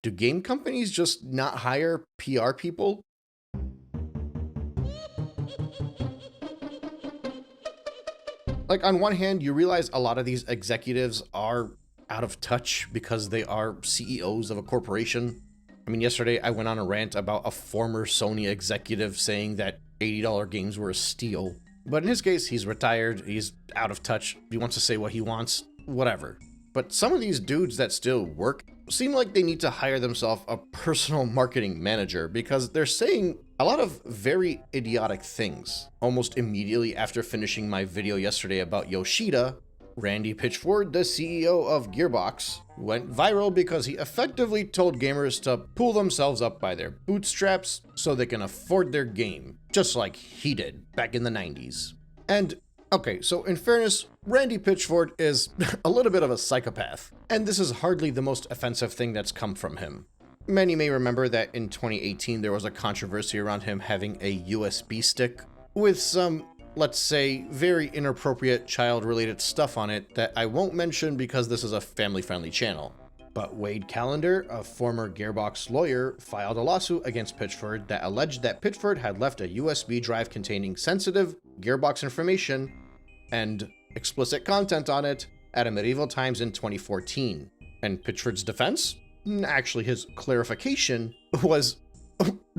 Do game companies just not hire PR people? Like, on one hand, you realize a lot of these executives are out of touch because they are CEOs of a corporation. I mean, yesterday I went on a rant about a former Sony executive saying that $80 games were a steal. But in his case, he's retired, he's out of touch, he wants to say what he wants, whatever. But some of these dudes that still work seem like they need to hire themselves a personal marketing manager because they're saying a lot of very idiotic things. Almost immediately after finishing my video yesterday about Yoshida, Randy Pitchford, the CEO of Gearbox, went viral because he effectively told gamers to pull themselves up by their bootstraps so they can afford their game, just like he did back in the 90s. And okay, so in fairness, Randy Pitchford is a little bit of a psychopath, and this is hardly the most offensive thing that's come from him. Many may remember that in 2018 there was a controversy around him having a USB stick with some, let's say, very inappropriate child-related stuff on it that I won't mention because this is a family-friendly channel. But Wade Callender, a former Gearbox lawyer, filed a lawsuit against Pitchford that alleged that Pitchford had left a USB drive containing sensitive Gearbox information and explicit content on it at a medieval times in 2014. And Pitchford's defense? Actually, his clarification was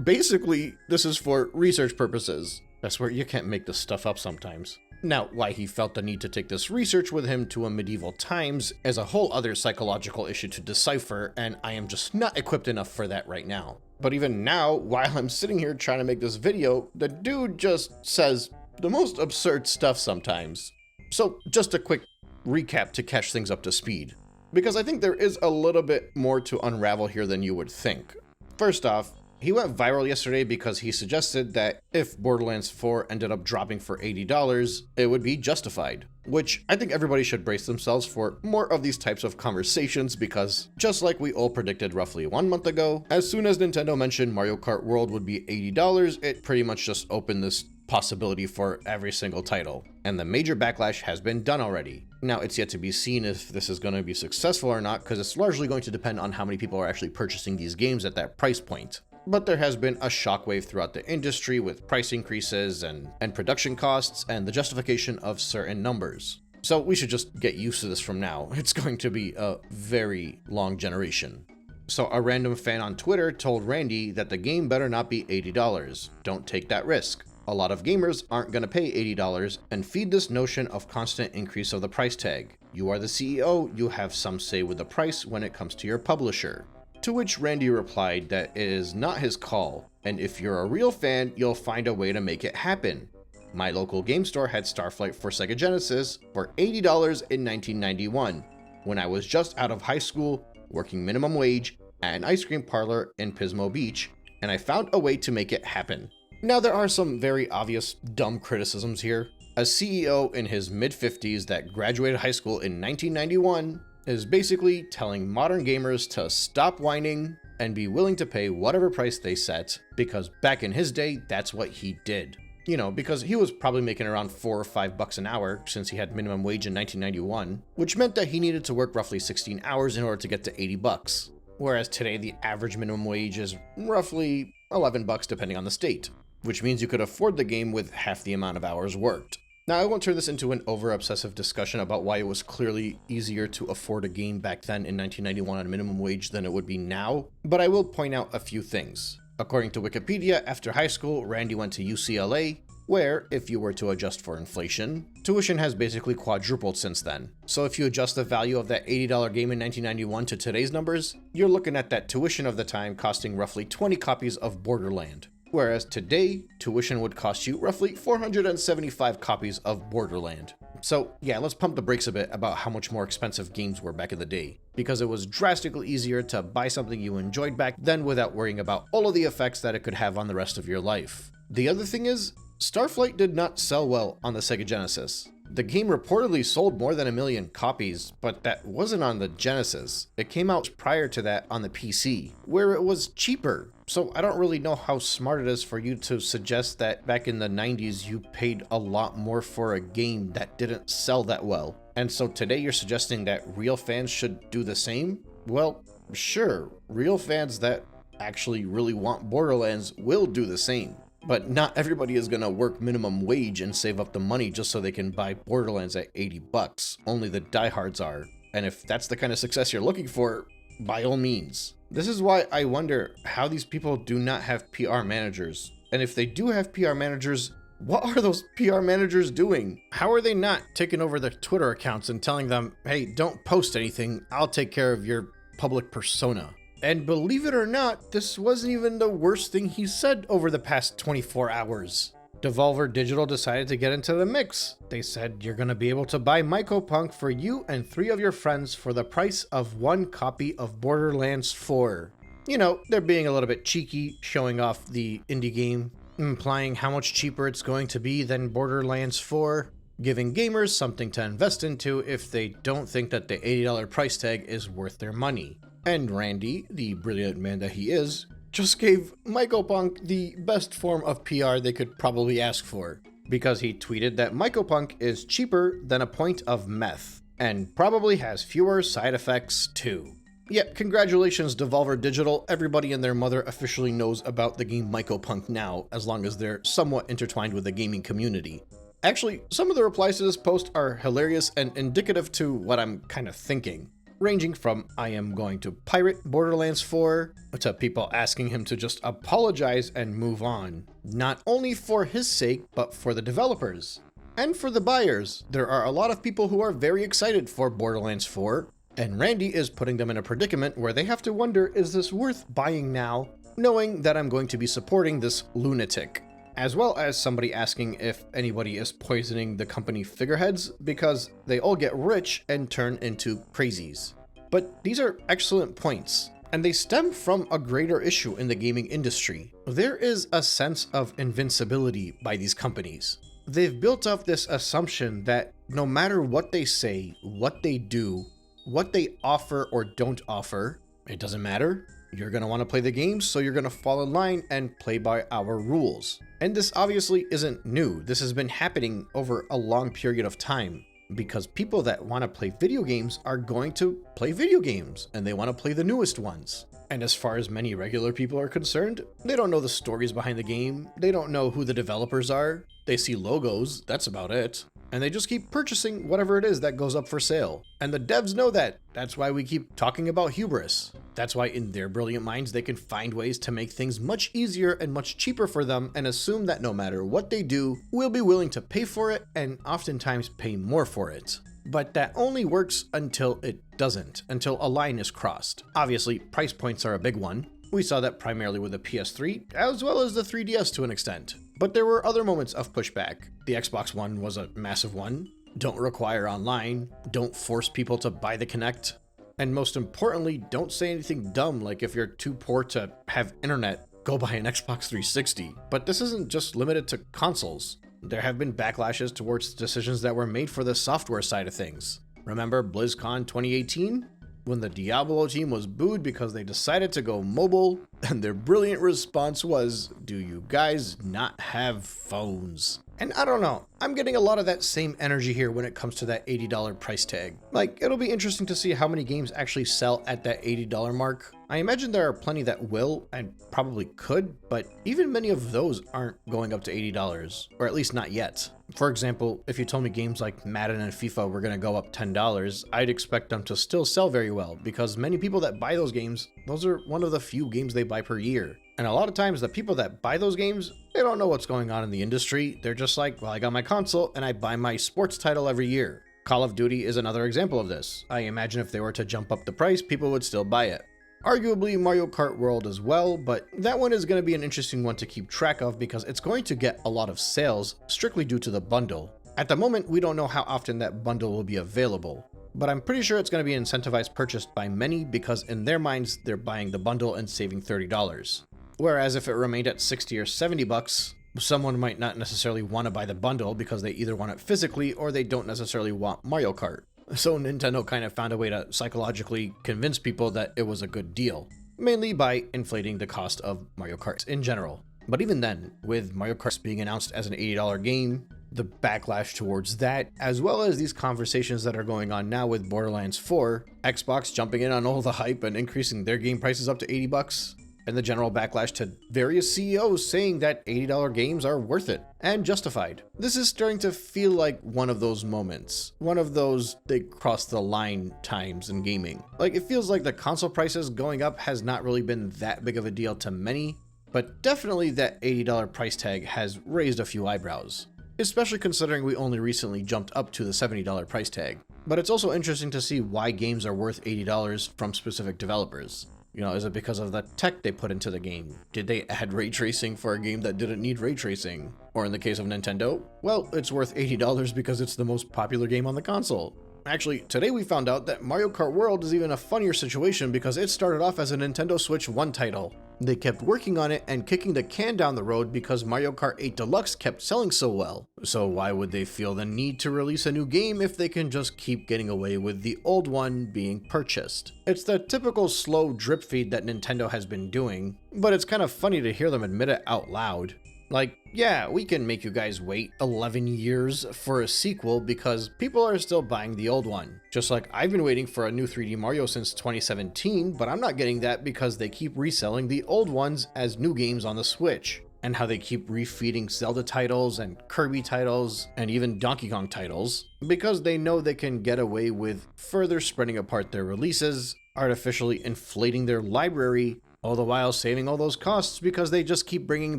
basically, this is for research purposes. That's where you can't make this stuff up sometimes. Now, why he felt the need to take this research with him to a medieval times is a whole other psychological issue to decipher, and I am just not equipped enough for that right now. But even now, while I'm sitting here trying to make this video, the dude just says the most absurd stuff sometimes. So just a quick recap to catch things up to speed, because I think there is a little bit more to unravel here than you would think. First off, he went viral yesterday because he suggested that if Borderlands 4 ended up dropping for $80, it would be justified. Which I think everybody should brace themselves for more of these types of conversations because, just like we all predicted roughly 1 month ago, as soon as Nintendo mentioned Mario Kart World would be $80, it pretty much just opened this possibility for every single title. And the major backlash has been done already. Now, it's yet to be seen if this is going to be successful or not, because it's largely going to depend on how many people are actually purchasing these games at that price point. But there has been a shockwave throughout the industry with price increases and production costs and the justification of certain numbers. So we should just get used to this from now. It's going to be a very long generation. So a random fan on Twitter told Randy that the game better not be $80. Don't take that risk. A lot of gamers aren't going to pay $80 and feed this notion of constant increase of the price tag. You are the CEO, you have some say with the price when it comes to your publisher. To which Randy replied that it is not his call, and if you're a real fan, you'll find a way to make it happen. My local game store had Starflight for Sega Genesis for $80 in 1991, when I was just out of high school, working minimum wage at an ice cream parlor in Pismo Beach, and I found a way to make it happen. Now, there are some very obvious dumb criticisms here. A CEO in his mid-50s that graduated high school in 1991 is basically telling modern gamers to stop whining and be willing to pay whatever price they set, because back in his day, that's what he did. You know, because he was probably making around $4 or $5 an hour since he had minimum wage in 1991, which meant that he needed to work roughly 16 hours in order to get to $80. Whereas today, the average minimum wage is roughly $11 depending on the state, which means you could afford the game with half the amount of hours worked. Now, I won't turn this into an over-obsessive discussion about why it was clearly easier to afford a game back then in 1991 on minimum wage than it would be now, but I will point out a few things. According to Wikipedia, after high school, Randy went to UCLA, where, if you were to adjust for inflation, tuition has basically quadrupled since then. So if you adjust the value of that $80 game in 1991 to today's numbers, you're looking at that tuition of the time costing roughly 20 copies of Borderland. Whereas today, tuition would cost you roughly 475 copies of Borderland. So yeah, let's pump the brakes a bit about how much more expensive games were back in the day, because it was drastically easier to buy something you enjoyed back then without worrying about all of the effects that it could have on the rest of your life. The other thing is, Starflight did not sell well on the Sega Genesis. The game reportedly sold more than 1 million copies, but that wasn't on the Genesis. It came out prior to that on the PC, where it was cheaper. So I don't really know how smart it is for you to suggest that back in the 90s you paid a lot more for a game that didn't sell that well. And so today you're suggesting that real fans should do the same? Well, Sure, real fans that actually really want Borderlands will do the same. But not everybody is gonna work minimum wage and save up the money just so they can buy Borderlands at 80 bucks. Only the diehards are. And if that's the kind of success you're looking for, by all means. This is why I wonder how these people do not have PR managers. And if they do have PR managers, what are those PR managers doing? How are they not taking over their Twitter accounts and telling them, hey, don't post anything, I'll take care of your public persona? And believe it or not, this wasn't even the worst thing he said over the past 24 hours. Devolver Digital decided to get into the mix. They said you're gonna be able to buy Mycopunk for you and 3 of your friends for the price of 1 copy of Borderlands 4. You know, they're being a little bit cheeky, showing off the indie game, implying how much cheaper it's going to be than Borderlands 4, giving gamers something to invest into if they don't think that the $80 price tag is worth their money. And Randy, the brilliant man that he is, just gave Mycopunk the best form of PR they could probably ask for, because he tweeted that Mycopunk is cheaper than a point of meth, and probably has fewer side effects too. Yeah, congratulations Devolver Digital, everybody and their mother officially knows about the game Mycopunk now, as long as they're somewhat intertwined with the gaming community. Actually, some of the replies to this post are hilarious and indicative to what I'm kind of thinking. Ranging from I am going to pirate Borderlands 4 to people asking him to just apologize and move on. Not only for his sake, but for the developers. And for the buyers. There are a lot of people who are very excited for Borderlands 4, and Randy is putting them in a predicament where they have to wonder, is this worth buying now, knowing that I'm going to be supporting this lunatic? As well as somebody asking if anybody is poisoning the company figureheads because they all get rich and turn into crazies. But these are excellent points, and they stem from a greater issue in the gaming industry. There is a sense of invincibility by these companies. They've built up this assumption that no matter what they say, what they do, what they offer or don't offer, it doesn't matter. You're going to want to play the games, so you're going to fall in line and play by our rules. And this obviously isn't new. This has been happening over a long period of time, because people that want to play video games are going to play video games, and they want to play the newest ones. And as far as many regular people are concerned, they don't know the stories behind the game, they don't know who the developers are, they see logos, that's about it. And they just keep purchasing whatever it is that goes up for sale. And the devs know that. That's why we keep talking about hubris. That's why in their brilliant minds they can find ways to make things much easier and much cheaper for them and assume that no matter what they do, we'll be willing to pay for it and oftentimes pay more for it. But that only works until it doesn't, until a line is crossed. Obviously, price points are a big one. We saw that primarily with the PS3, as well as the 3DS to an extent. But there were other moments of pushback. The Xbox One was a massive one. Don't require online. Don't force people to buy the Kinect. And most importantly, don't say anything dumb like if you're too poor to have internet, go buy an Xbox 360. But this isn't just limited to consoles. There have been backlashes towards decisions that were made for the software side of things. Remember BlizzCon 2018? When the Diablo team was booed because they decided to go mobile, and their brilliant response was, do you guys not have phones? And I don't know, I'm getting a lot of that same energy here when it comes to that $80 price tag. Like, it'll be interesting to see how many games actually sell at that $80 mark. I imagine there are plenty that will and probably could, but even many of those aren't going up to $80, or at least not yet. For example, if you told me games like Madden and FIFA were going to go up $10, I'd expect them to still sell very well, because many people that buy those games, those are one of the few games they buy per year. And a lot of times the people that buy those games, they don't know what's going on in the industry. They're just like, well, I got my console and I buy my sports title every year. Call of Duty is another example of this. I imagine if they were to jump up the price, people would still buy it. Arguably Mario Kart World as well, but that one is going to be an interesting one to keep track of because it's going to get a lot of sales strictly due to the bundle. At the moment, we don't know how often that bundle will be available, but I'm pretty sure it's going to be incentivized purchased by many because in their minds, they're buying the bundle and saving $30. Whereas if it remained at 60 or 70 bucks, someone might not necessarily want to buy the bundle because they either want it physically or they don't necessarily want Mario Kart. So Nintendo kind of found a way to psychologically convince people that it was a good deal, mainly by inflating the cost of Mario Kart in general. But even then, with Mario Kart being announced as an $80 game, The backlash towards that, as well as these conversations that are going on now with Borderlands 4, Xbox jumping in on all the hype and increasing their game prices up to $80, and the general backlash to various CEOs saying that $80 games are worth it and justified. This is starting to feel like one of those moments, one of those they cross the line times in gaming. Like, it feels like the console prices going up has not really been that big of a deal to many, but definitely that $80 price tag has raised a few eyebrows, especially considering we only recently jumped up to the $70 price tag. But it's also interesting to see why games are worth $80 from specific developers. You know, is it because of the tech they put into the game? Did they add ray tracing for a game that didn't need ray tracing? Or in the case of Nintendo, well, it's worth $80 because it's the most popular game on the console. Actually, today we found out that Mario Kart World is even a funnier situation because it started off as a Nintendo Switch 1 title. They kept working on it and kicking the can down the road because Mario Kart 8 Deluxe kept selling so well. So why would they feel the need to release a new game if they can just keep getting away with the old one being purchased? It's the typical slow drip feed that Nintendo has been doing, but it's kind of funny to hear them admit it out loud. Like, yeah, we can make you guys wait 11 years for a sequel because people are still buying the old one. Just like I've been waiting for a new 3D Mario since 2017, but I'm not getting that because they keep reselling the old ones as new games on the Switch. And how they keep refeeding Zelda titles and Kirby titles and even Donkey Kong titles because they know they can get away with further spreading apart their releases, artificially inflating their library, all the while saving all those costs because they just keep bringing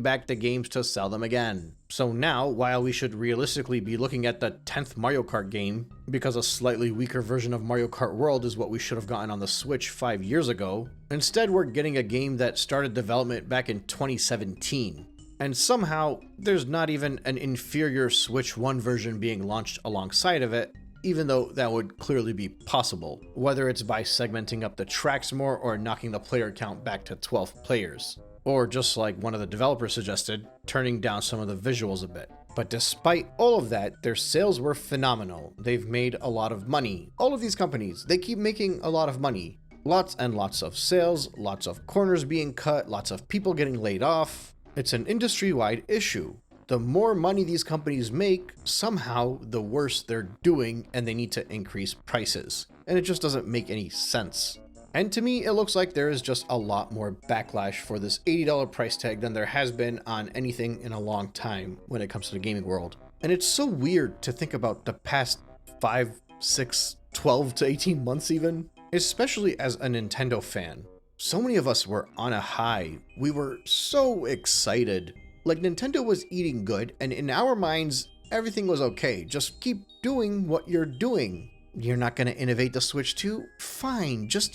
back the games to sell them again. So now, while we should realistically be looking at the 10th Mario Kart game, because a slightly weaker version of Mario Kart World is what we should have gotten on the Switch 5 years ago, instead we're getting a game that started development back in 2017. And somehow, there's not even an inferior Switch 1 version being launched alongside of it, even though that would clearly be possible, whether it's by segmenting up the tracks more or knocking the player count back to 12 players, or just like one of the developers suggested, turning down some of the visuals a bit. But despite all of that, their sales were phenomenal. They've made a lot of money. All of these companies, they keep making a lot of money. Lots and lots of sales, lots of corners being cut, lots of people getting laid off. It's an industry-wide issue. The more money these companies make, somehow the worse they're doing and they need to increase prices. And it just doesn't make any sense. And to me, it looks like there is just a lot more backlash for this $80 price tag than there has been on anything in a long time when it comes to the gaming world. And it's so weird to think about the past 5, 6, 12 to 18 months even, especially as a Nintendo fan. So many of us were on a high. We were so excited. Like, Nintendo was eating good, and in our minds, everything was okay. Just keep doing what you're doing. You're not going to innovate the Switch 2? Fine, just,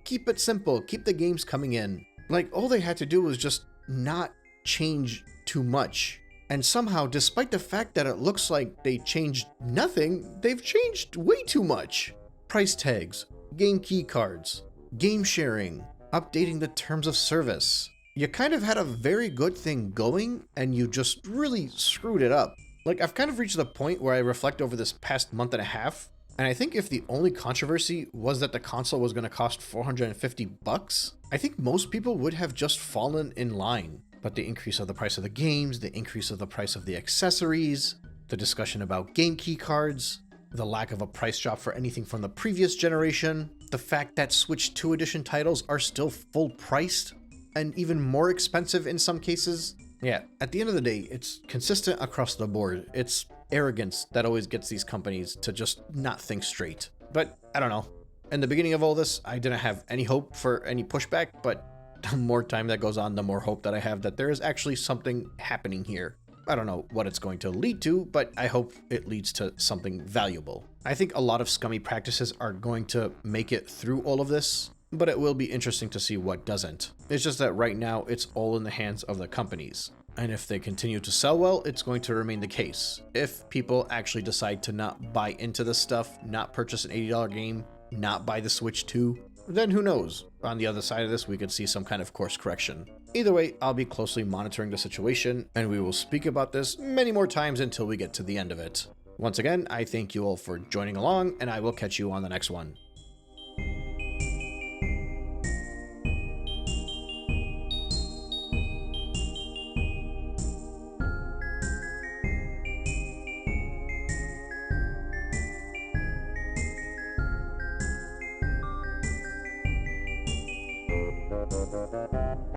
keep it simple. Keep the games coming in. Like, all they had to do was just not change too much. And somehow, despite the fact that it looks like they changed nothing, they've changed way too much. Price tags, game key cards, game sharing, updating the terms of service. You kind of had a very good thing going, and you just really screwed it up. Like, I've kind of reached the point where I reflect over this past month and a half, and I think if the only controversy was that the console was going to cost $450, I think most people would have just fallen in line. But the increase of the price of the games, the increase of the price of the accessories, the discussion about game key cards, the lack of a price drop for anything from the previous generation, the fact that Switch 2 edition titles are still full priced, and even more expensive in some cases. Yeah, at the end of the day, it's consistent across the board. It's arrogance that always gets these companies to just not think straight. But I don't know. In the beginning of all this, I didn't have any hope for any pushback, but the more time that goes on, the more hope that I have that there is actually something happening here. I don't know what it's going to lead to, but I hope it leads to something valuable. I think a lot of scummy practices are going to make it through all of this, but it will be interesting to see what doesn't. It's just that right now, it's all in the hands of the companies. And if they continue to sell well, it's going to remain the case. If people actually decide to not buy into this stuff, not purchase an $80 game, not buy the Switch 2, then who knows? On the other side of this, we could see some kind of course correction. Either way, I'll be closely monitoring the situation, and we will speak about this many more times until we get to the end of it. Once again, I thank you all for joining along, and I will catch you on the next one.